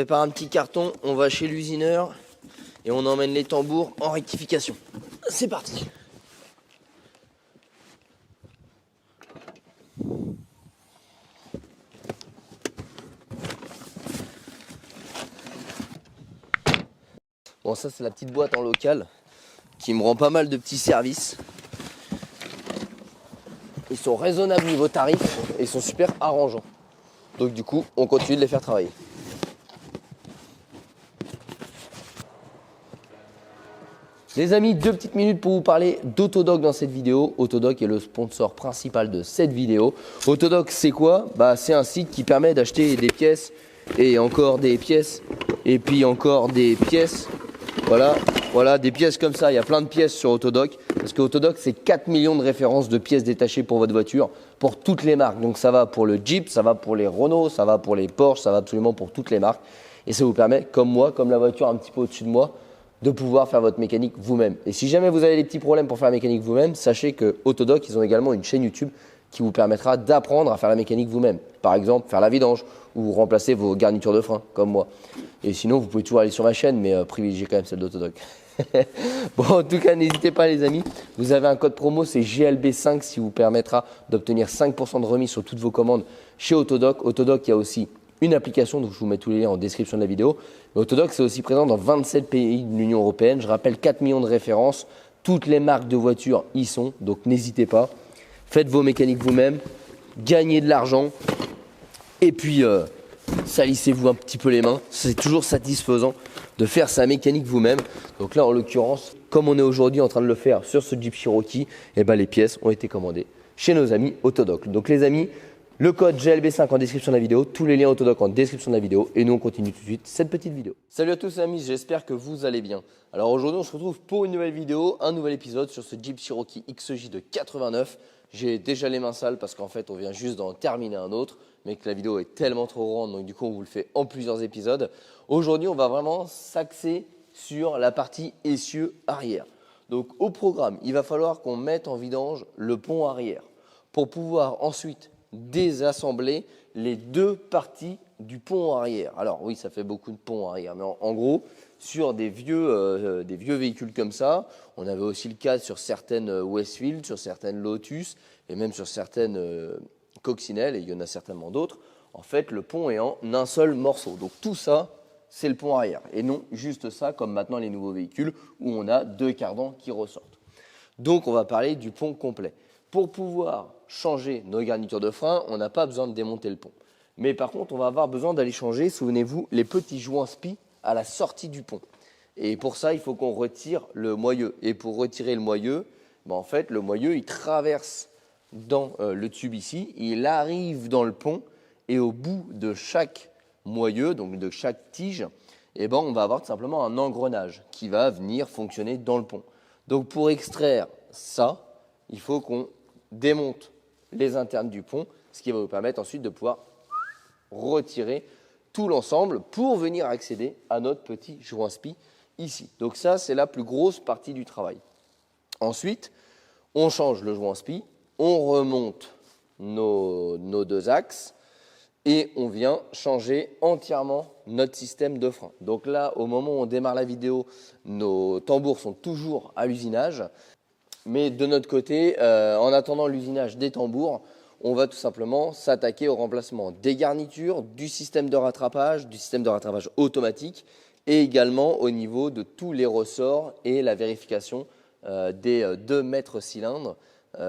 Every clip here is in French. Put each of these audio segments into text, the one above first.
prépare un petit carton, on va chez l'usineur et on emmène les tambours en rectification. C'est parti. Bon, ça c'est la petite boîte en local qui me rend pas mal de petits services. Ils sont raisonnables niveau tarif et ils sont super arrangeants. Donc du coup, on continue de les faire travailler. Les amis, 2 petites minutes pour vous parler d'Autodoc dans cette vidéo. Autodoc est le sponsor principal de cette vidéo. Autodoc, c'est quoi? C'est un site qui permet d'acheter des pièces et encore des pièces et puis encore des pièces. Voilà, des pièces comme ça. Il y a plein de pièces sur Autodoc parce que Autodoc, c'est 4 millions de références de pièces détachées pour votre voiture, pour toutes les marques. Donc ça va pour le Jeep, ça va pour les Renault, ça va pour les Porsche, ça va absolument pour toutes les marques. Et ça vous permet, comme moi, comme la voiture un petit peu au-dessus de moi, de pouvoir faire votre mécanique vous-même. Et si jamais vous avez des petits problèmes pour faire la mécanique vous-même, sachez que Autodoc, ils ont également une chaîne YouTube qui vous permettra d'apprendre à faire la mécanique vous-même. Par exemple, faire la vidange ou remplacer vos garnitures de frein, comme moi. Et sinon, vous pouvez toujours aller sur ma chaîne, mais privilégiez quand même celle d'Autodoc. Bon, en tout cas, n'hésitez pas les amis. Vous avez un code promo, c'est GLB5 qui vous permettra d'obtenir 5% de remise sur toutes vos commandes chez Autodoc. Autodoc, il y a aussi une application, donc je vous mets tous les liens en description de la vidéo. Mais Autodoc, c'est aussi présent dans 27 pays de l'Union européenne. Je rappelle 4 millions de références. Toutes les marques de voitures y sont, donc n'hésitez pas. Faites vos mécaniques vous-même, gagnez de l'argent et puis salissez-vous un petit peu les mains. C'est toujours satisfaisant de faire sa mécanique vous-même. Donc là, en l'occurrence, comme on est aujourd'hui en train de le faire sur ce Jeep Cherokee, les pièces ont été commandées chez nos amis Autodoc. Donc les amis, le code GLB5 en description de la vidéo, tous les liens Autodoc en description de la vidéo et nous on continue tout de suite cette petite vidéo. Salut à tous les amis, j'espère que vous allez bien. Alors aujourd'hui on se retrouve pour une nouvelle vidéo, un nouvel épisode sur ce Jeep Cherokee XJ de 89. J'ai déjà les mains sales parce qu'en fait on vient juste d'en terminer un autre, mais que la vidéo est tellement trop grande donc du coup on vous le fait en plusieurs épisodes. Aujourd'hui on va vraiment s'axer sur la partie essieu arrière. Donc au programme, il va falloir qu'on mette en vidange le pont arrière pour pouvoir ensuite désassembler les 2 parties du pont arrière. Alors oui, ça fait beaucoup de ponts arrière, mais en gros, sur des vieux véhicules comme ça, on avait aussi le cas sur certaines Westfield, sur certaines Lotus et même sur certaines Coccinelle, et il y en a certainement d'autres. En fait, le pont est en un seul morceau. Donc tout ça, c'est le pont arrière et non juste ça comme maintenant les nouveaux véhicules où on a 2 cardans qui ressortent. Donc on va parler du pont complet. Pour pouvoir changer nos garnitures de frein, on n'a pas besoin de démonter le pont. Mais par contre, on va avoir besoin d'aller changer, souvenez-vous, les petits joints spi à la sortie du pont. Et pour ça, il faut qu'on retire le moyeu. Et pour retirer le moyeu, en fait, le moyeu, il traverse dans le tube ici, il arrive dans le pont et au bout de chaque moyeu, donc de chaque tige, on va avoir tout simplement un engrenage qui va venir fonctionner dans le pont. Donc pour extraire ça, il faut qu'on démonte les internes du pont, ce qui va vous permettre ensuite de pouvoir retirer tout l'ensemble pour venir accéder à notre petit joint spi ici. Donc ça, c'est la plus grosse partie du travail. Ensuite, on change le joint spi, on remonte nos 2 axes et on vient changer entièrement notre système de frein. Donc là, au moment où on démarre la vidéo, nos tambours sont toujours à l'usinage. Mais de notre côté, en attendant l'usinage des tambours, on va tout simplement s'attaquer au remplacement des garnitures, du système de rattrapage automatique et également au niveau de tous les ressorts et la vérification des 2 mètres cylindres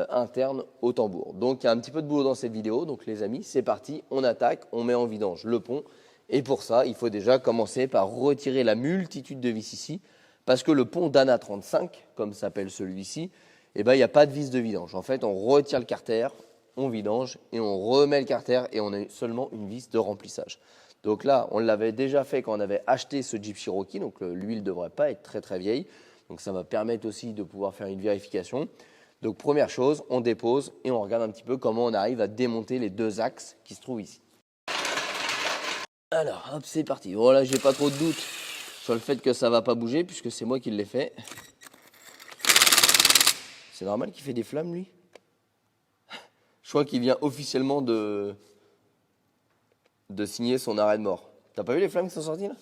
internes au tambour. Donc il y a un petit peu de boulot dans cette vidéo, donc les amis, c'est parti, on attaque, on met en vidange le pont. Et pour ça, il faut déjà commencer par retirer la multitude de vis ici, parce que le pont d'ANA 35, comme s'appelle celui-ci, il n'y a pas de vis de vidange. En fait, on retire le carter, on vidange et on remet le carter et on a seulement une vis de remplissage. Donc là, on l'avait déjà fait quand on avait acheté ce Jeep Cherokee, donc l'huile ne devrait pas être très très vieille. Donc ça va permettre aussi de pouvoir faire une vérification. Donc première chose, on dépose et on regarde un petit peu comment on arrive à démonter les 2 axes qui se trouvent ici. Alors, hop, c'est parti. Voilà, j'ai pas trop de doute sur le fait que ça va pas bouger puisque c'est moi qui l'ai fait. C'est normal qu'il fait des flammes, lui. Je crois qu'il vient officiellement de signer son arrêt de mort. T'as pas vu les flammes qui sont sorties là?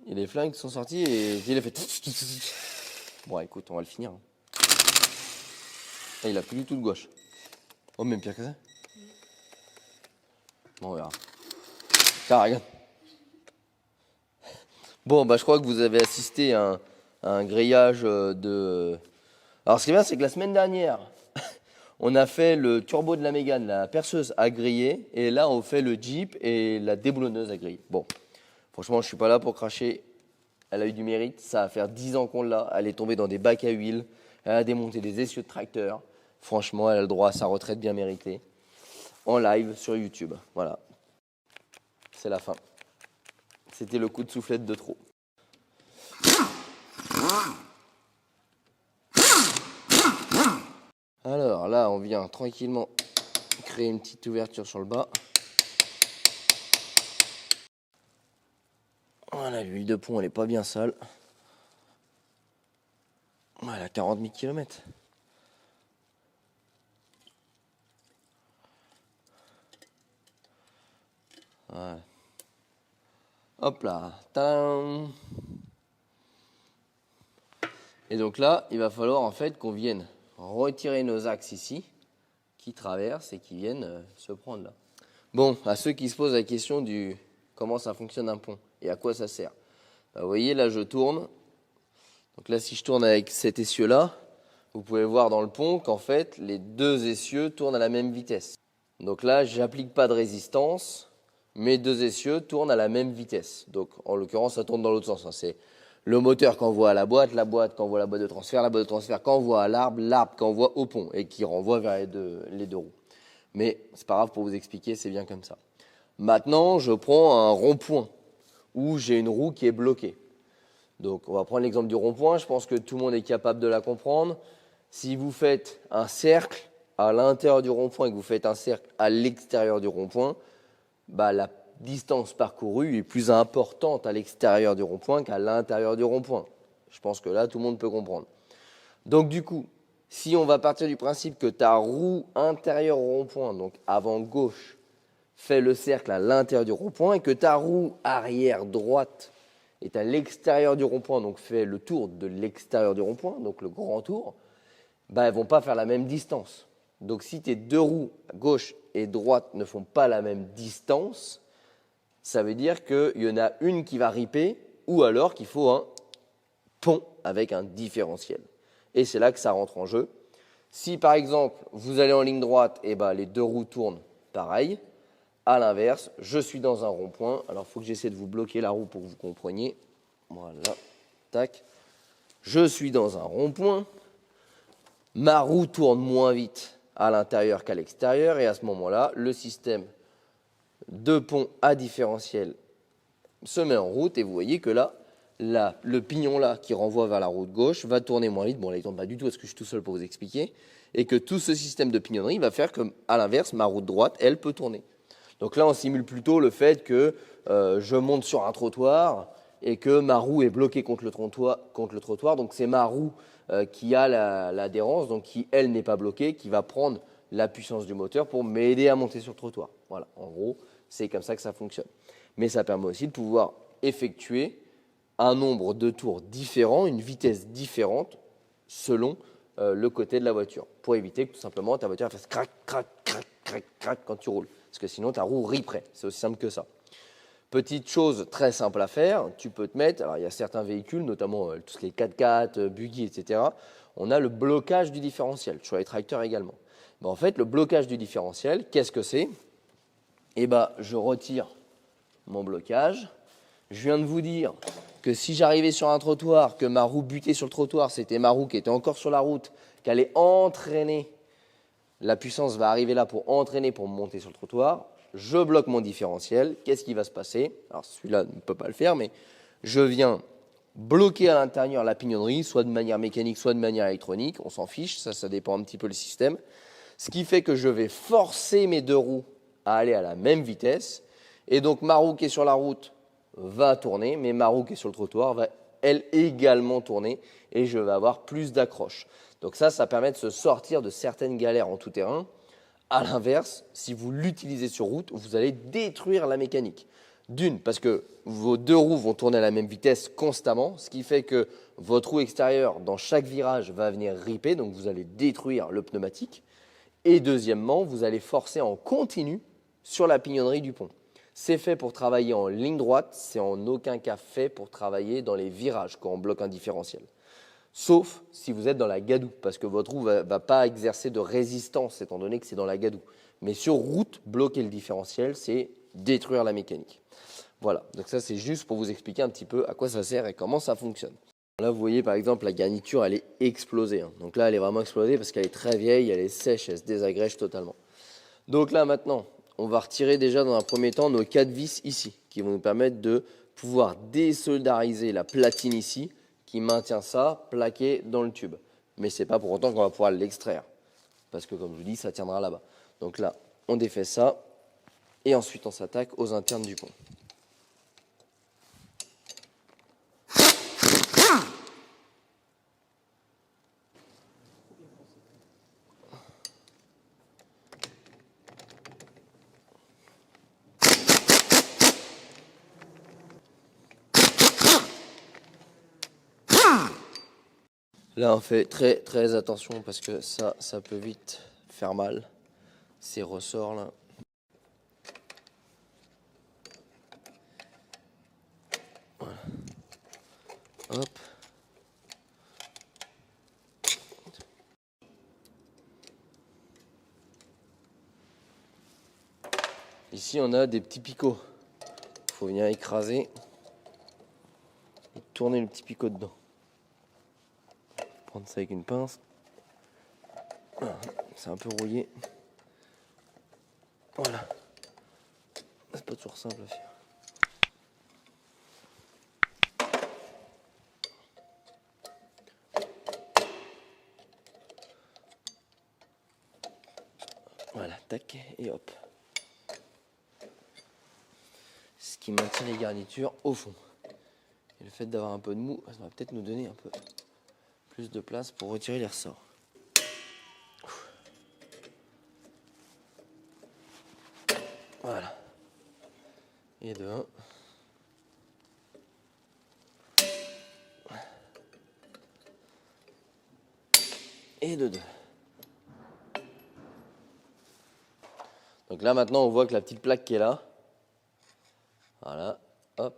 Il y a des flammes qui sont sorties et il a fait. Bon, écoute, on va le finir. Et il a plus du tout de gauche. Oh, même pire que ça. Bon, on verra. Ah, regarde. Bon, bah, je crois que vous avez assisté à un grillage de. Alors, ce qui est bien, c'est que la semaine dernière, on a fait le turbo de la Mégane, la perceuse à griller, et là, on fait le Jeep et la déboulonneuse à griller. Bon, franchement, je suis pas là pour cracher. Elle a eu du mérite. Ça va faire 10 ans qu'on l'a. Elle est tombée dans des bacs à huile. Elle a démonté des essieux de tracteur. Franchement, elle a le droit à sa retraite bien méritée. En live sur YouTube. Voilà. C'est la fin. C'était le coup de soufflette de trop. Alors là, on vient tranquillement créer une petite ouverture sur le bas. Voilà, l'huile de pont, elle n'est pas bien sale. Voilà, 40 000 km. Voilà. Hop là. Tadam. Et donc là, il va falloir en fait qu'on vienne retirer nos axes ici, qui traversent et qui viennent se prendre là. Bon, à ceux qui se posent la question du comment ça fonctionne un pont et à quoi ça sert. Bah, vous voyez, là je tourne. Donc là, si je tourne avec cet essieu-là, vous pouvez voir dans le pont qu'en fait, les deux essieux tournent à la même vitesse. Donc là, j'applique pas de résistance. Mes deux essieux tournent à la même vitesse. Donc en l'occurrence, ça tourne dans l'autre sens. C'est le moteur qu'envoie à la boîte qu'envoie à la boîte de transfert qu'envoie à l'arbre qu'envoie au pont et qui renvoie vers les deux roues. Mais c'est pas grave pour vous expliquer, c'est bien comme ça. Maintenant, je prends un rond-point où j'ai une roue qui est bloquée. Donc on va prendre l'exemple du rond-point, je pense que tout le monde est capable de la comprendre. Si vous faites un cercle à l'intérieur du rond-point et que vous faites un cercle à l'extérieur du rond-point, bah, la distance parcourue est plus importante à l'extérieur du rond-point qu'à l'intérieur du rond-point. Je pense que là, tout le monde peut comprendre. Donc du coup, si on va partir du principe que ta roue intérieure au rond-point, donc avant gauche, fait le cercle à l'intérieur du rond-point et que ta roue arrière droite est à l'extérieur du rond-point, donc fait le tour de l'extérieur du rond-point, donc le grand tour, bah, elles ne vont pas faire la même distance. Donc si tes deux roues, gauche et droite, ne font pas la même distance, ça veut dire qu'il y en a une qui va riper ou alors qu'il faut un pont avec un différentiel. Et c'est là que ça rentre en jeu. Si par exemple, vous allez en ligne droite, et bah, les deux roues tournent pareil. À l'inverse, je suis dans un rond-point. Alors, il faut que j'essaie de vous bloquer la roue pour que vous compreniez. Voilà. Tac. Je suis dans un rond-point. Ma roue tourne moins vite à l'intérieur qu'à l'extérieur. Et à ce moment-là, le système de pont à différentiel se met en route. Et vous voyez que là, le pignon là qui renvoie vers la roue de gauche va tourner moins vite. Bon, là, il ne tourne pas du tout parce que je suis tout seul pour vous expliquer. Et que tout ce système de pignonnerie va faire que, à l'inverse, ma roue de droite, elle peut tourner. Donc là, on simule plutôt le fait que je monte sur un trottoir et que ma roue est bloquée contre le trottoir. Donc c'est ma roue qui a l'adhérence, donc qui, elle, n'est pas bloquée, qui va prendre la puissance du moteur pour m'aider à monter sur le trottoir. Voilà, en gros, c'est comme ça que ça fonctionne. Mais ça permet aussi de pouvoir effectuer un nombre de tours différents, une vitesse différente selon le côté de la voiture, pour éviter que tout simplement ta voiture fasse crac, crac, crac, crac, crac quand tu roules. Parce que sinon ta roue riperait, c'est aussi simple que ça. Petite chose très simple à faire, tu peux te mettre, alors il y a certains véhicules, notamment tout ce qui est 4x4, buggy, etc. On a le blocage du différentiel, sur les tracteurs également. Mais en fait, le blocage du différentiel, qu'est-ce que c'est? Eh bien, je retire mon blocage. Je viens de vous dire que si j'arrivais sur un trottoir, que ma roue butait sur le trottoir, c'était ma roue qui était encore sur la route, qu'elle est entraînée, la puissance va arriver là pour entraîner, pour monter sur le trottoir. Je bloque mon différentiel. Qu'est-ce qui va se passer? Alors celui-là ne peut pas le faire, mais je viens bloquer à l'intérieur la pignonnerie, soit de manière mécanique, soit de manière électronique. On s'en fiche, ça dépend un petit peu le système. Ce qui fait que je vais forcer mes deux roues à aller à la même vitesse. Et donc ma roue qui est sur la route va tourner, mais ma roue qui est sur le trottoir va elle également tourner et je vais avoir plus d'accroche. Donc ça permet de se sortir de certaines galères en tout terrain. À l'inverse, si vous l'utilisez sur route, vous allez détruire la mécanique. D'une, parce que vos deux roues vont tourner à la même vitesse constamment, ce qui fait que votre roue extérieure, dans chaque virage, va venir ripper, donc vous allez détruire le pneumatique. Et deuxièmement, vous allez forcer en continu sur la pignonnerie du pont. C'est fait pour travailler en ligne droite, c'est en aucun cas fait pour travailler dans les virages quand on bloque un différentiel. Sauf si vous êtes dans la gadoue, parce que votre roue ne va pas exercer de résistance, étant donné que c'est dans la gadoue. Mais sur route, bloquer le différentiel, c'est détruire la mécanique. Voilà, donc ça c'est juste pour vous expliquer un petit peu à quoi ça sert et comment ça fonctionne. Là vous voyez par exemple la garniture elle est explosée. Donc là elle est vraiment explosée parce qu'elle est très vieille, elle est sèche, elle se désagrège totalement. Donc là maintenant, on va retirer déjà dans un premier temps nos 4 vis ici, qui vont nous permettre de pouvoir désoldariser la platine ici, qui maintient ça plaqué dans le tube. Mais ce n'est pas pour autant qu'on va pouvoir l'extraire, parce que comme je vous dis, ça tiendra là-bas. Donc là, on défait ça, et ensuite on s'attaque aux internes du pont. Là, on fait très attention parce que ça peut vite faire mal. Ces ressorts là. Voilà. Hop. Ici, on a des petits picots. Il faut venir écraser et tourner le petit picot dedans. Prendre ça avec une pince. C'est un peu rouillé. Voilà. C'est pas toujours simple à faire. Voilà, tac, et hop. Ce qui maintient les garnitures au fond. Et le fait d'avoir un peu de mou, ça va peut-être nous donner un peu plus de place pour retirer les ressorts. Voilà. Et de 1. Et de 2. Donc là maintenant on voit que la petite plaque qui est là, voilà, hop,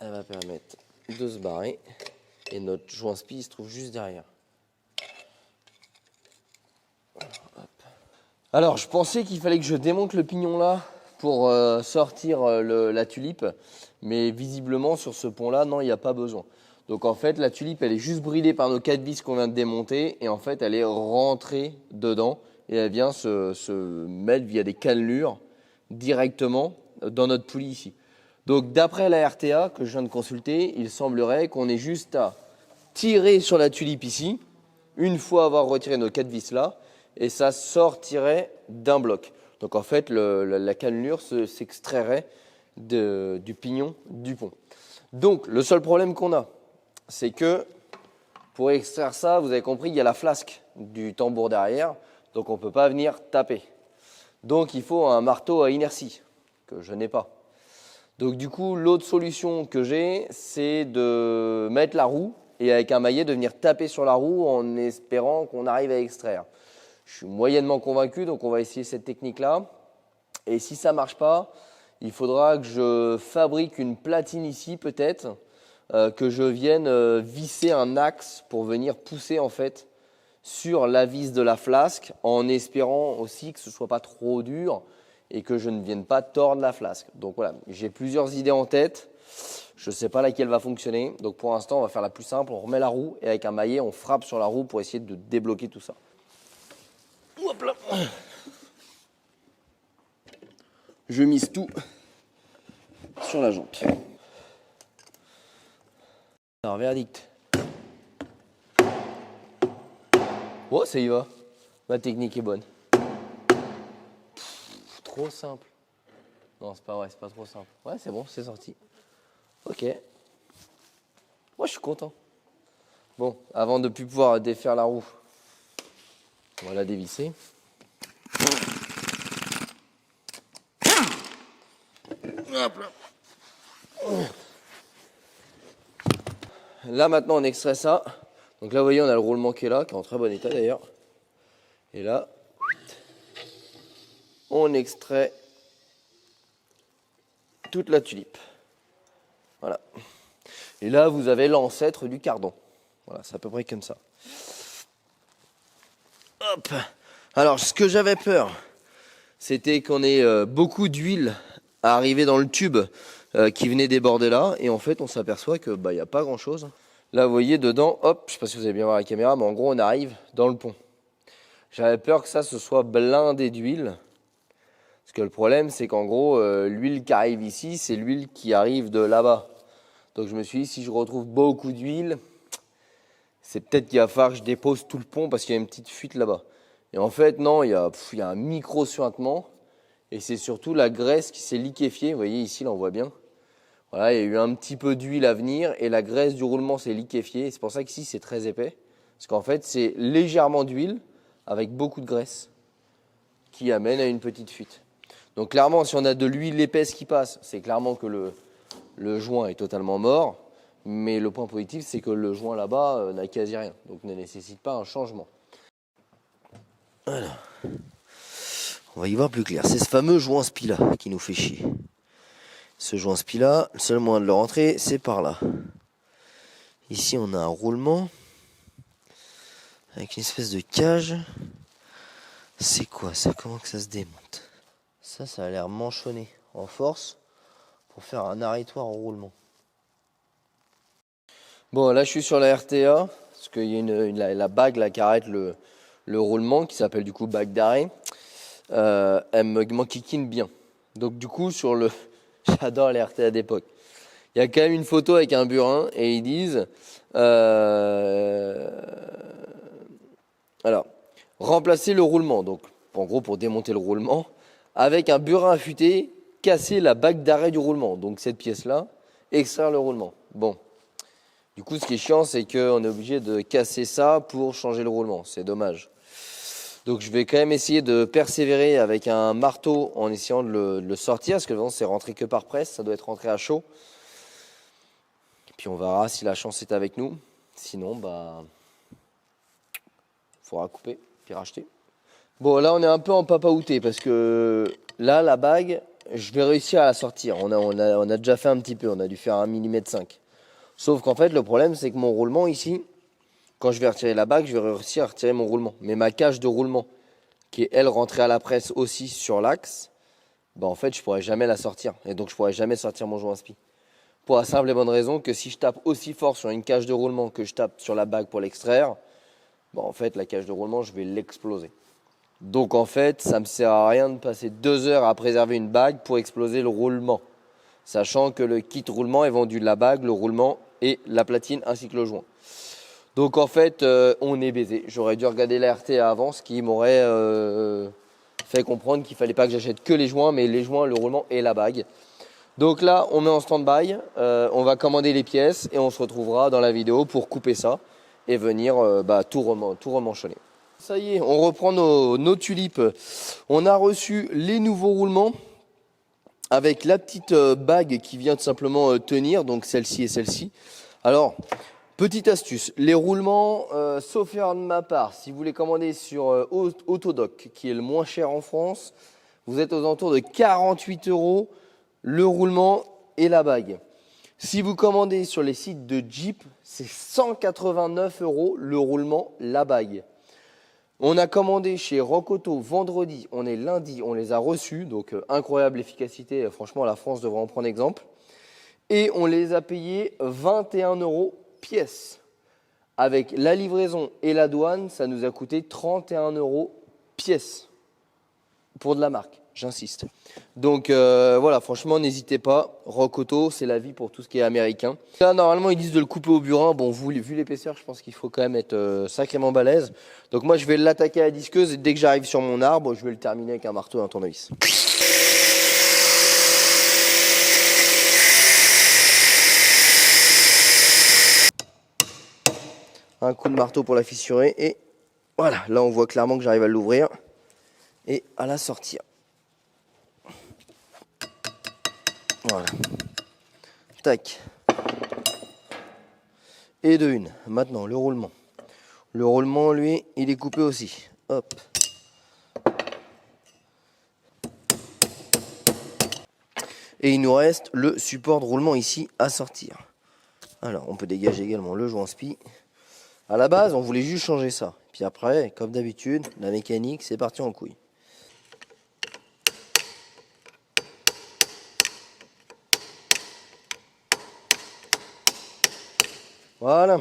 elle va permettre de se barrer. Et notre joint spi se trouve juste derrière. Hop. Alors je pensais qu'il fallait que je démonte le pignon là pour sortir la tulipe. Mais visiblement sur ce pont là, non, il n'y a pas besoin. Donc en fait la tulipe elle est juste bridée par nos 4 vis qu'on vient de démonter. Et en fait elle est rentrée dedans. Et elle vient se mettre via des cannelures directement dans notre poulie ici. Donc d'après la RTA que je viens de consulter, il semblerait qu'on ait juste à tirer sur la tulipe ici, une fois avoir retiré nos 4 vis là, et ça sortirait d'un bloc. Donc en fait la cannelure s'extrairait du pignon du pont. Donc le seul problème qu'on a, c'est que pour extraire ça, vous avez compris, il y a la flasque du tambour derrière, donc on ne peut pas venir taper. Donc il faut un marteau à inertie, que je n'ai pas. Donc du coup, l'autre solution que j'ai, c'est de mettre la roue et avec un maillet de venir taper sur la roue en espérant qu'on arrive à extraire. Je suis moyennement convaincu, donc on va essayer cette technique-là. Et si ça ne marche pas, il faudra que je fabrique une platine ici peut-être, que je vienne visser un axe pour venir pousser en fait sur la vis de la flasque en espérant aussi que ce ne soit pas trop dur et que je ne vienne pas tordre la flasque. Donc voilà, j'ai plusieurs idées en tête. Je ne sais pas laquelle va fonctionner. Donc pour l'instant, on va faire la plus simple. On remet la roue et avec un maillet, on frappe sur la roue pour essayer de débloquer tout ça. Hop là. Je mise tout sur la jante. Alors, verdict. Oh, ça y va. Ma technique est bonne. Trop simple. Non, c'est pas vrai, c'est pas trop simple. Ouais, c'est bon, c'est sorti. Ok. Moi, je suis content. Bon, avant de plus pouvoir défaire la roue, on va la dévisser. Hop là. Là maintenant on extrait ça. Donc là vous voyez on a le roulement qui est là, qui est en très bon état d'ailleurs. Et là, on extrait toute la tulipe. Voilà. Et là vous avez l'ancêtre du cardon. Voilà, c'est à peu près comme ça. Hop. Alors ce que j'avais peur, c'était qu'on ait beaucoup d'huile à arriver dans le tube qui venait déborder là. Et en fait on s'aperçoit que il n'y a pas grand chose. Là vous voyez dedans, hop, je sais pas si vous allez bien voir la caméra, mais en gros on arrive dans le pont. J'avais peur que ça se soit blindé d'huile. Parce que le problème c'est qu'en gros l'huile qui arrive ici, c'est l'huile qui arrive de là-bas. Donc je me suis dit si je retrouve beaucoup d'huile, c'est peut-être qu'il va falloir que je dépose tout le pont parce qu'il y a une petite fuite là-bas. Et en fait non, il y a un micro-suintement. Et c'est surtout la graisse qui s'est liquéfiée. Vous voyez ici, là on voit bien. Voilà, il y a eu un petit peu d'huile à venir et la graisse du roulement s'est liquéfiée. C'est pour ça qu'ici c'est très épais. Parce qu'en fait c'est légèrement d'huile avec beaucoup de graisse qui amène à une petite fuite. Donc clairement si on a de l'huile épaisse qui passe, c'est clairement que le joint est totalement mort. Mais le point positif c'est que le joint là-bas n'a quasi rien. Donc ne nécessite pas un changement. Voilà. On va y voir plus clair. C'est ce fameux joint spi-là qui nous fait chier. Ce joint spi-là, le seul moyen de le rentrer, c'est par là. Ici, on a un roulement avec une espèce de cage. C'est quoi ça? Comment que ça se démonte? Ça a l'air manchonné en force pour faire un arrêtoir au roulement. Bon, là, je suis sur la RTA parce qu'il y a la bague là, qui arrête le roulement qui s'appelle du coup bague d'arrêt. Elle m'enquiquine bien. Donc du coup sur le j'adore les RTA d'époque. Il y a quand même une photo avec un burin et ils disent alors remplacer le roulement, donc en gros pour démonter le roulement, avec un burin affûté, casser la bague d'arrêt du roulement. Donc cette pièce là, extraire le roulement. Bon. Du coup ce qui est chiant c'est qu'on est obligé de casser ça pour changer le roulement. C'est dommage. Donc je vais quand même essayer de persévérer avec un marteau en essayant de le sortir, parce que bon, c'est rentré que par presse, ça doit être rentré à chaud. Et puis on verra si la chance est avec nous. Sinon, faudra couper, puis racheter. Bon, là on est un peu en papaouté, parce que là, la bague, je vais réussir à la sortir. On a déjà fait un petit peu, on a dû faire 1,5 mm. Sauf qu'en fait, le problème, c'est que mon roulement ici, quand je vais retirer la bague, je vais réussir à retirer mon roulement. Mais ma cage de roulement, qui est elle rentrée à la presse aussi sur l'axe, en fait je pourrais jamais la sortir. Et donc je pourrais jamais sortir mon joint spi. Pour la simple et bonne raison que si je tape aussi fort sur une cage de roulement que je tape sur la bague pour l'extraire, en fait la cage de roulement je vais l'exploser. Donc en fait ça me sert à rien de passer 2 heures à préserver une bague pour exploser le roulement. Sachant que le kit roulement est vendu la bague, le roulement et la platine ainsi que le joint. Donc en fait, on est baisé. J'aurais dû regarder la RTA avant, ce qui m'aurait fait comprendre qu'il fallait pas que j'achète que les joints, mais les joints, le roulement et la bague. Donc là, on met en stand-by, on va commander les pièces et on se retrouvera dans la vidéo pour couper ça et venir tout remanchonner. Ça y est, on reprend nos tulipes. On a reçu les nouveaux roulements avec la petite bague qui vient tout simplement tenir, donc celle-ci et celle-ci. Alors, petite astuce, les roulements, sauf erreur de ma part, si vous les commandez sur Autodoc, qui est le moins cher en France, vous êtes aux alentours de 48 € le roulement et la bague. Si vous commandez sur les sites de Jeep, c'est 189 € le roulement, la bague. On a commandé chez Rock Auto vendredi, on est lundi, on les a reçus, donc incroyable efficacité, franchement la France devrait en prendre exemple. Et on les a payés 21 € pièce. Avec la livraison et la douane, ça nous a coûté 31 € pièce. Pour de la marque, j'insiste. Donc voilà, franchement, n'hésitez pas. Rock Auto, c'est la vie pour tout ce qui est américain. Là, normalement, ils disent de le couper au burin. Bon, vu l'épaisseur, je pense qu'il faut quand même être sacrément balèze. Donc moi, je vais l'attaquer à la disqueuse et dès que j'arrive sur mon arbre, je vais le terminer avec un marteau et un tournevis. Un coup de marteau pour la fissurer et voilà, là on voit clairement que j'arrive à l'ouvrir et à la sortir. Voilà. Tac. Et de une. Maintenant, le roulement. Le roulement, lui, il est coupé aussi. Hop. Et il nous reste le support de roulement ici à sortir. Alors, on peut dégager également le joint spi. À la base, on voulait juste changer ça. Puis après, comme d'habitude, la mécanique, c'est parti en couille. Voilà.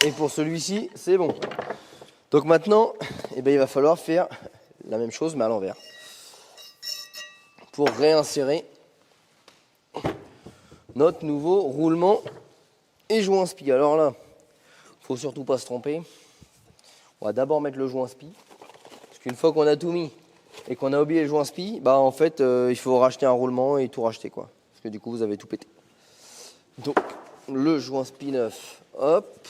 Et pour celui-ci, c'est bon. Donc maintenant, eh ben, il va falloir faire la même chose, mais à l'envers. Pour réinsérer notre nouveau roulement et joint spi. Alors là, faut surtout pas se tromper. On va d'abord mettre le joint spi. Parce qu'une fois qu'on a tout mis et qu'on a oublié le joint spi, bah en fait, il faut racheter un roulement et tout racheter, quoi. Parce que du coup, vous avez tout pété. Donc, le joint spi neuf, hop.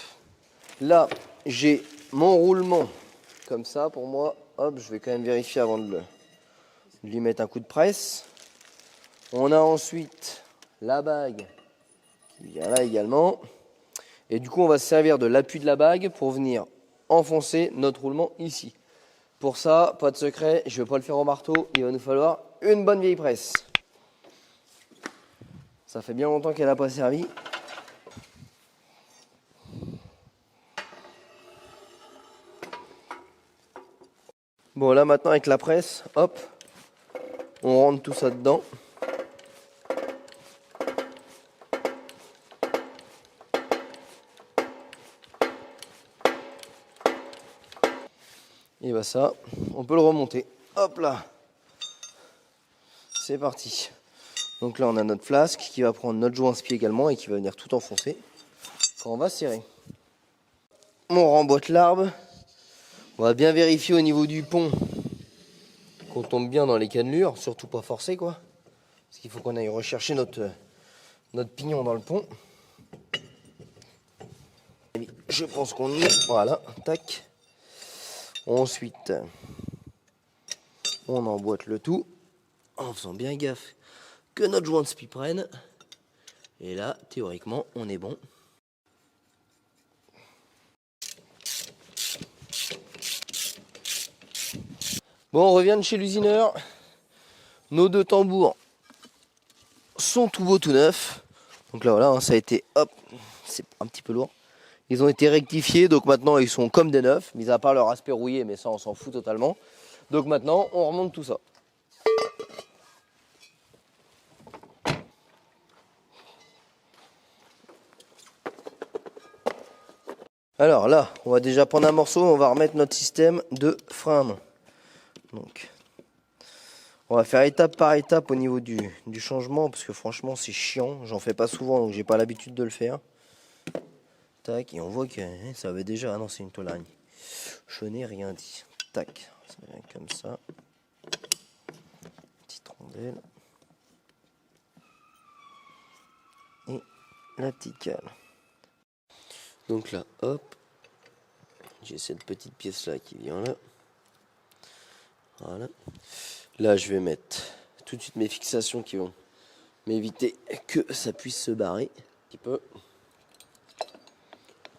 Là, j'ai mon roulement comme ça pour moi. Hop, je vais quand même vérifier avant de lui mettre un coup de presse. On a ensuite la bague qui vient là également. Et du coup, on va se servir de l'appui de la bague pour venir enfoncer notre roulement ici. Pour ça, pas de secret, je ne vais pas le faire au marteau. Il va nous falloir une bonne vieille presse. Ça fait bien longtemps qu'elle n'a pas servi. Bon, là maintenant avec la presse, hop, on rentre tout ça dedans. Et bah ça, on peut le remonter. Hop là. C'est parti. Donc là, on a notre flasque qui va prendre notre joint spi également et qui va venir tout enfoncer quand on va serrer. On remboîte l'arbre. On va bien vérifier au niveau du pont qu'on tombe bien dans les cannelures, surtout pas forcer, quoi. Parce qu'il faut qu'on aille rechercher notre pignon dans le pont. Je pense qu'on y est. Voilà, tac. Ensuite, on emboîte le tout en faisant bien gaffe que notre joint de spi prenne. Et là, théoriquement, on est bon. Bon, on revient de chez l'usineur. Nos deux tambours sont tout beaux, tout neufs. Donc là, voilà, hein, ça a été, hop, c'est un petit peu lourd. Ils ont été rectifiés, donc maintenant ils sont comme des neufs, mis à part leur aspect rouillé, mais ça on s'en fout totalement. Donc maintenant, on remonte tout ça. Alors là, on va déjà prendre un morceau, on va remettre notre système de frein à main. Donc, on va faire étape par étape au niveau du changement, parce que franchement c'est chiant, j'en fais pas souvent, donc j'ai pas l'habitude de le faire. Tac, et on voit que ça avait déjà... Ah non, c'est une toile araignée. Je n'ai rien dit. Tac, ça vient comme ça. Petite rondelle. Et la petite cale. Donc là, hop. J'ai cette petite pièce là qui vient là. Voilà. Là, je vais mettre tout de suite mes fixations qui vont m'éviter que ça puisse se barrer un petit peu.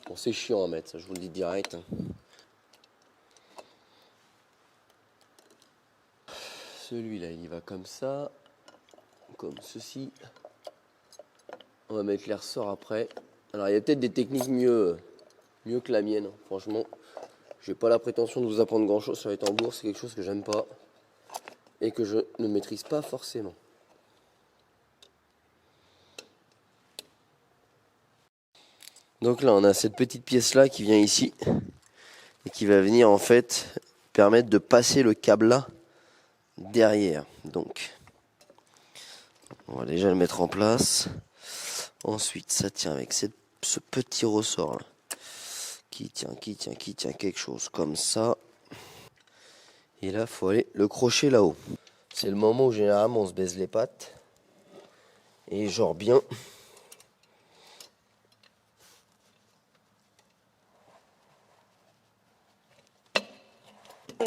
Bon, c'est chiant à mettre, ça je vous le dis direct. Celui-là, il y va comme ça, comme ceci. On va mettre les ressorts après. Alors, il y a peut-être des techniques mieux que la mienne. Franchement, j'ai pas la prétention de vous apprendre grand-chose sur les tambours. C'est quelque chose que j'aime pas et que je ne maîtrise pas forcément. Donc là, on a cette petite pièce-là qui vient ici et qui va venir en fait permettre de passer le câble là derrière. Donc, on va déjà le mettre en place. Ensuite, ça tient avec ce petit ressort là qui tient quelque chose comme ça. Et là, il faut aller le crocher là-haut. C'est le moment où généralement on se baise les pattes. Et genre bien.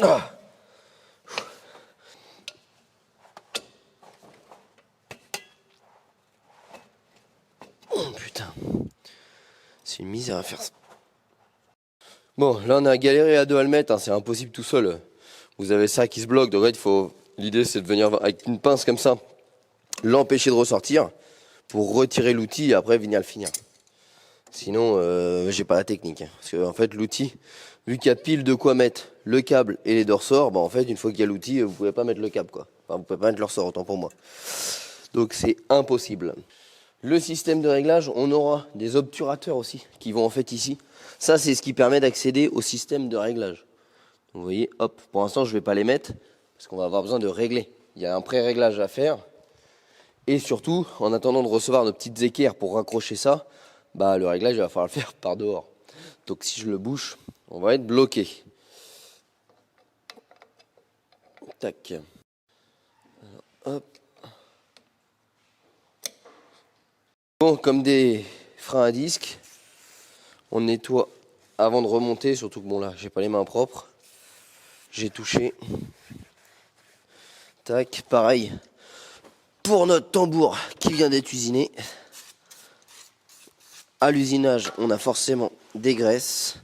Ah. une misère à faire ça. Bon, là on a galéré à deux à le mettre, hein, c'est impossible tout seul. Vous avez ça qui se bloque, donc l'idée c'est de venir avec une pince comme ça, l'empêcher de ressortir pour retirer l'outil et après venir le finir. Sinon, j'ai pas la technique. Hein, parce que en fait, l'outil, vu qu'il y a pile de quoi mettre le câble et les deux ressorts, bah en fait, une fois qu'il y a l'outil, vous pouvez pas mettre le câble, quoi. Enfin, vous pouvez pas mettre le ressort, autant pour moi. Donc c'est impossible. Le système de réglage, on aura des obturateurs aussi qui vont en fait ici. Ça, c'est ce qui permet d'accéder au système de réglage. Vous voyez, hop, pour l'instant, je vais pas les mettre parce qu'on va avoir besoin de régler. Il y a un pré-réglage à faire. Et surtout, en attendant de recevoir nos petites équerres pour raccrocher ça, bah, le réglage, il va falloir le faire par dehors. Donc si je le bouge, on va être bloqué. Tac. Alors, hop. Bon, comme des freins à disque, on nettoie avant de remonter, surtout que bon là, j'ai pas les mains propres. J'ai touché. Tac, pareil. Pour notre tambour qui vient d'être usiné. À l'usinage, on a forcément des graisses.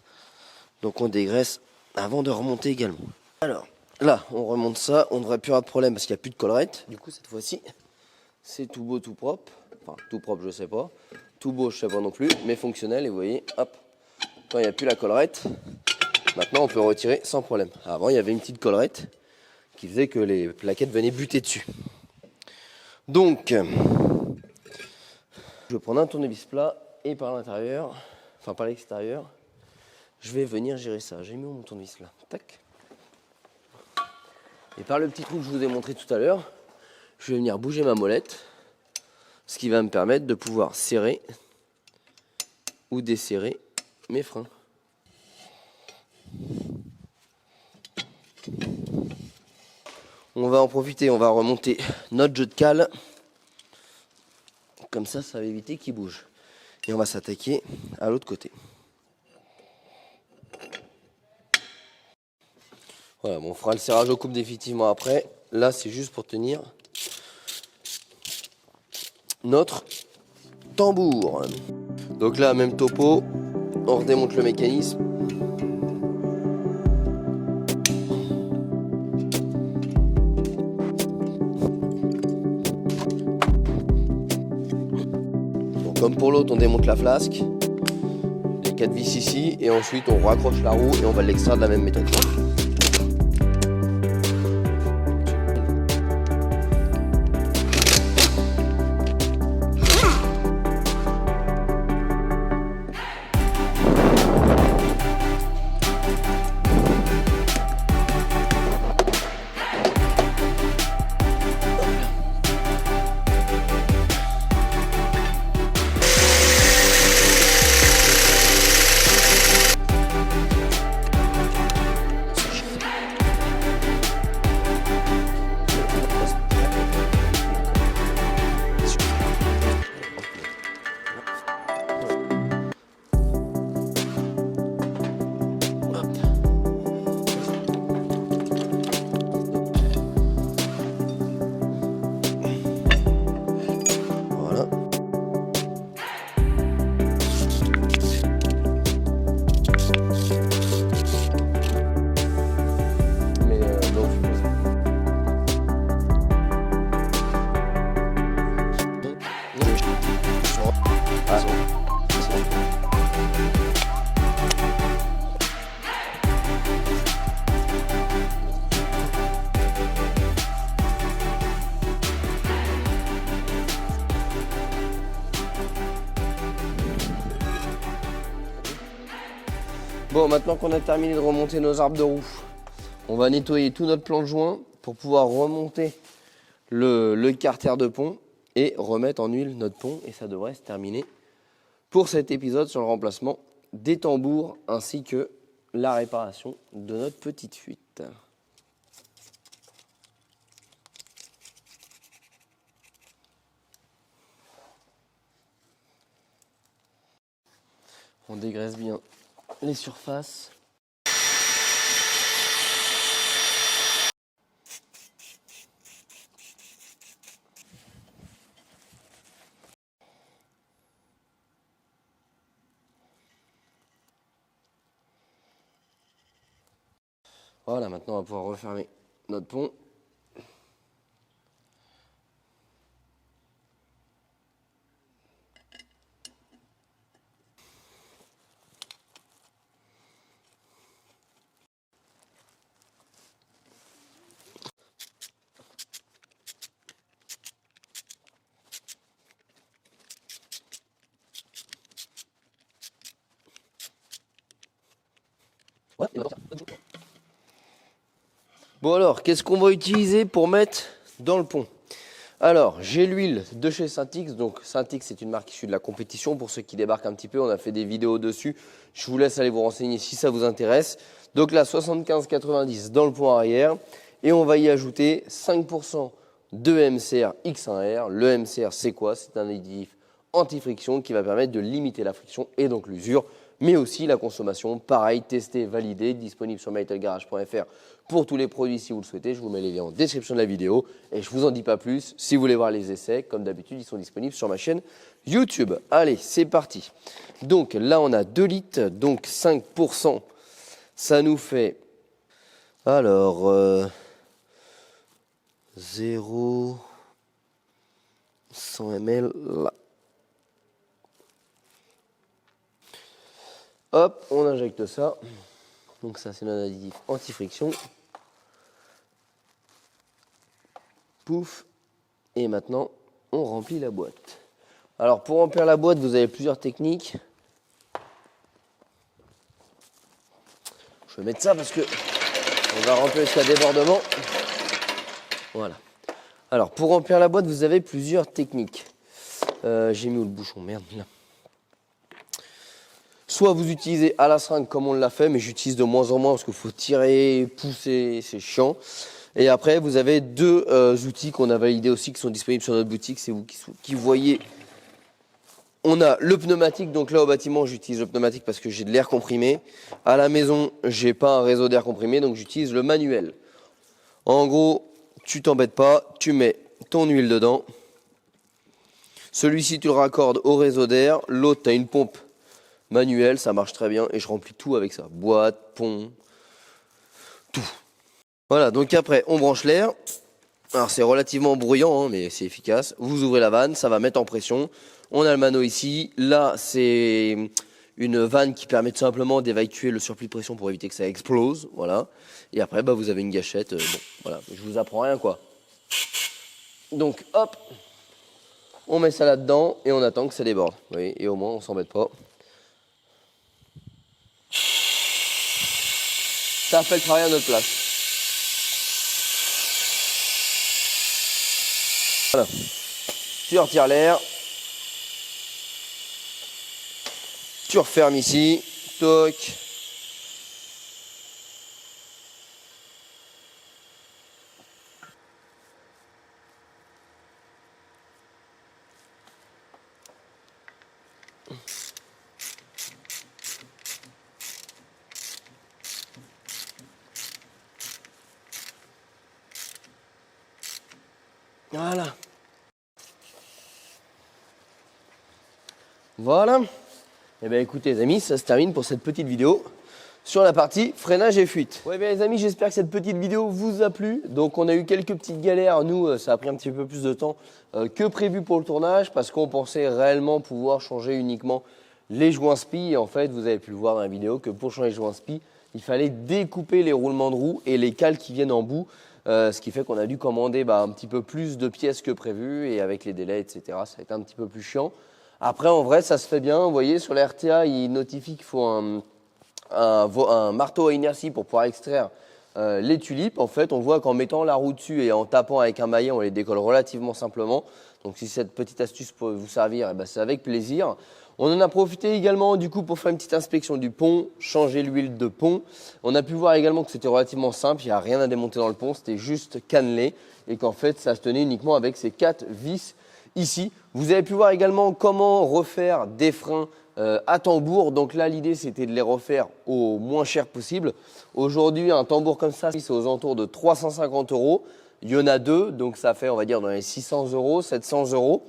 Donc on dégraisse avant de remonter également. Alors, là, on remonte ça. On ne devrait plus avoir de problème parce qu'il n'y a plus de collerette. Du coup, cette fois-ci, c'est tout beau, tout propre. Enfin, tout propre, je sais pas. Tout beau, je sais pas non plus. Mais fonctionnel. Et vous voyez, hop, quand il n'y a plus la collerette, maintenant, on peut retirer sans problème. Avant, il y avait une petite collerette qui faisait que les plaquettes venaient buter dessus. Donc, je vais prendre un tournevis plat et par l'intérieur, enfin par l'extérieur, je vais venir gérer ça. J'ai mis mon tournevis là. Tac. Et par le petit trou que je vous ai montré tout à l'heure, je vais venir bouger ma molette, ce qui va me permettre de pouvoir serrer ou desserrer mes freins. On va en profiter, on va remonter notre jeu de cale. Comme ça, ça va éviter qu'il bouge. Et on va s'attaquer à l'autre côté. Voilà, bon, on fera le serrage au couple définitivement après. Là, c'est juste pour tenir notre tambour. Donc là, même topo, on redémonte le mécanisme. Donc, comme pour l'autre, on démonte la flasque, les 4 vis ici, et ensuite on raccroche la roue et on va l'extraire de la même méthode. Bon, maintenant qu'on a terminé de remonter nos arbres de roue, on va nettoyer tout notre plan de joint pour pouvoir remonter le carter de pont et remettre en huile notre pont. Et ça devrait se terminer pour cet épisode sur le remplacement des tambours ainsi que la réparation de notre petite fuite. On dégraisse bien les surfaces. Voilà, maintenant on va pouvoir refermer notre pont. Bon alors, qu'est-ce qu'on va utiliser pour mettre dans le pont? Alors, j'ai l'huile de chez Saint-X. Donc Saint-X, c'est une marque issue de la compétition. Pour ceux qui débarquent un petit peu, on a fait des vidéos dessus. Je vous laisse aller vous renseigner si ça vous intéresse. Donc là, 75,90 dans le pont arrière. Et on va y ajouter 5% de MCR X1R. Le MCR, c'est quoi? C'est un additif anti-friction qui va permettre de limiter la friction et donc l'usure, mais aussi la consommation. Pareil, testé, validé, disponible sur mytelgarage.fr pour tous les produits si vous le souhaitez. Je vous mets les liens en description de la vidéo et je vous en dis pas plus. Si vous voulez voir les essais, comme d'habitude, ils sont disponibles sur ma chaîne YouTube. Allez, c'est parti. Donc là, on a 2 litres, donc 5%. Ça nous fait, alors, 0, 100 ml là. Hop, on injecte ça. Donc ça, c'est notre additif anti-friction. Pouf. Et maintenant, on remplit la boîte. Alors, pour remplir la boîte, vous avez plusieurs techniques. Je vais mettre ça parce que on va remplir jusqu'à débordement. Voilà. Alors, pour remplir la boîte, vous avez plusieurs techniques. J'ai mis où le bouchon? Merde, là. Soit vous utilisez à la seringue comme on l'a fait, mais j'utilise de moins en moins parce qu'il faut tirer, pousser, c'est chiant. Et après, vous avez deux outils qu'on a validés aussi, qui sont disponibles sur notre boutique. C'est vous qui voyez. On a le pneumatique. Donc là, au bâtiment, j'utilise le pneumatique parce que j'ai de l'air comprimé. À la maison, j'ai pas un réseau d'air comprimé, donc j'utilise le manuel. En gros, tu t'embêtes pas, tu mets ton huile dedans. Celui-ci, tu le raccordes au réseau d'air. L'autre, tu as une pompe manuel, ça marche très bien et je remplis tout avec ça. Boîte, pont, tout. Voilà, donc après on branche l'air. Alors c'est relativement bruyant, hein, mais c'est efficace. Vous ouvrez la vanne, ça va mettre en pression. On a le mano ici. Là, c'est une vanne qui permet tout simplement d'évacuer le surplus de pression pour éviter que ça explose. Voilà. Et après, bah, vous avez une gâchette. Bon, voilà, je vous apprends rien, quoi. Donc, hop, on met ça là-dedans et on attend que ça déborde. Vous voyez, et au moins, on s'embête pas. Ça fait le travail à notre place. Voilà. Tu retires l'air. Tu refermes ici. Toc. Voilà. Voilà. Et bien écoutez les amis, ça se termine pour cette petite vidéo sur la partie freinage et fuite. Ouais bien les amis, j'espère que cette petite vidéo vous a plu. Donc on a eu quelques petites galères. Nous, ça a pris un petit peu plus de temps que prévu pour le tournage parce qu'on pensait réellement pouvoir changer uniquement les joints spi. Et en fait, vous avez pu le voir dans la vidéo que pour changer les joints spi, il fallait découper les roulements de roues et les cales qui viennent en bout. Ce qui fait qu'on a dû commander un petit peu plus de pièces que prévu et avec les délais, etc., ça a été un petit peu plus chiant. Après, en vrai, ça se fait bien. Vous voyez, sur la RTA, il notifie qu'il faut un marteau à inertie pour pouvoir extraire les tulipes. En fait, on voit qu'en mettant la roue dessus et en tapant avec un maillet, on les décolle relativement simplement. Donc, si cette petite astuce peut vous servir, eh ben, c'est avec plaisir. On en a profité également du coup pour faire une petite inspection du pont, changer l'huile de pont. On a pu voir également que c'était relativement simple, il n'y a rien à démonter dans le pont, c'était juste cannelé et qu'en fait ça se tenait uniquement avec ces 4 vis ici. Vous avez pu voir également comment refaire des freins à tambour. Donc là l'idée c'était de les refaire au moins cher possible. Aujourd'hui un tambour comme ça c'est aux alentours de 350 €. Il y en a deux, donc ça fait on va dire dans les 600 €, 700 €.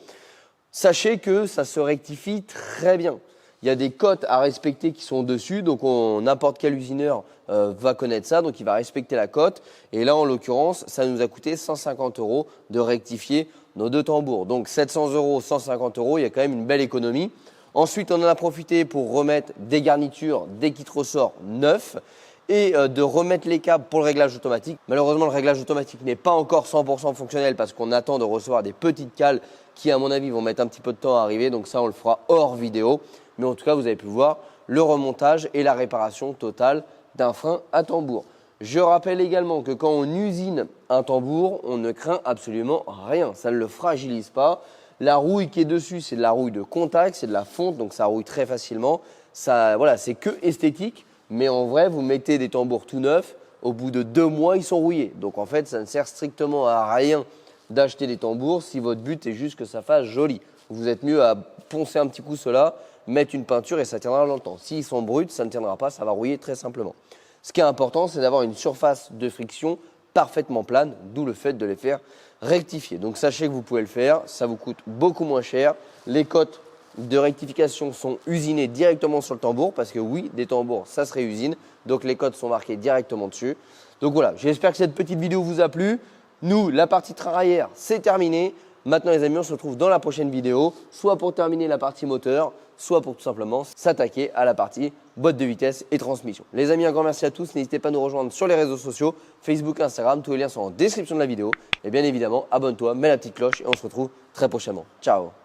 Sachez que ça se rectifie très bien. il y a des cotes à respecter qui sont dessus. Donc n'importe quel usineur va connaître ça, donc il va respecter la cote. Et là, en l'occurrence, ça nous a coûté 150 € de rectifier nos 2 tambours. Donc 700 €, 150 €, il y a quand même une belle économie. Ensuite, on en a profité pour remettre des garnitures, des kits ressorts neufs et de remettre les câbles pour le réglage automatique. Malheureusement, le réglage automatique n'est pas encore 100% fonctionnel parce qu'on attend de recevoir des petites cales qui, à mon avis, vont mettre un petit peu de temps à arriver. Donc ça, on le fera hors vidéo. Mais en tout cas, vous avez pu voir le remontage et la réparation totale d'un frein à tambour. Je rappelle également que quand on usine un tambour, on ne craint absolument rien. Ça ne le fragilise pas. La rouille qui est dessus, c'est de la rouille de contact, c'est de la fonte, donc ça rouille très facilement. Ça, voilà, c'est que esthétique, mais en vrai, vous mettez des tambours tout neufs, au bout de 2 mois, ils sont rouillés. Donc en fait, ça ne sert strictement à rien d'acheter des tambours si votre but est juste que ça fasse joli. Vous êtes mieux à poncer un petit coup cela, mettre une peinture et ça tiendra longtemps. S'ils sont bruts, ça ne tiendra pas, ça va rouiller très simplement. Ce qui est important, c'est d'avoir une surface de friction parfaitement plane, d'où le fait de les faire rectifier. Donc sachez que vous pouvez le faire, ça vous coûte beaucoup moins cher. Les cotes de rectification sont usinées directement sur le tambour parce que oui, des tambours, ça se réusine. Donc les cotes sont marquées directement dessus. Donc voilà, j'espère que cette petite vidéo vous a plu. Nous, la partie train arrière, c'est terminé. Maintenant les amis, on se retrouve dans la prochaine vidéo, soit pour terminer la partie moteur, soit pour tout simplement s'attaquer à la partie boîte de vitesse et transmission. Les amis, un grand merci à tous. N'hésitez pas à nous rejoindre sur les réseaux sociaux, Facebook, Instagram. Tous les liens sont en description de la vidéo. Et bien évidemment, abonne-toi, mets la petite cloche et on se retrouve très prochainement. Ciao!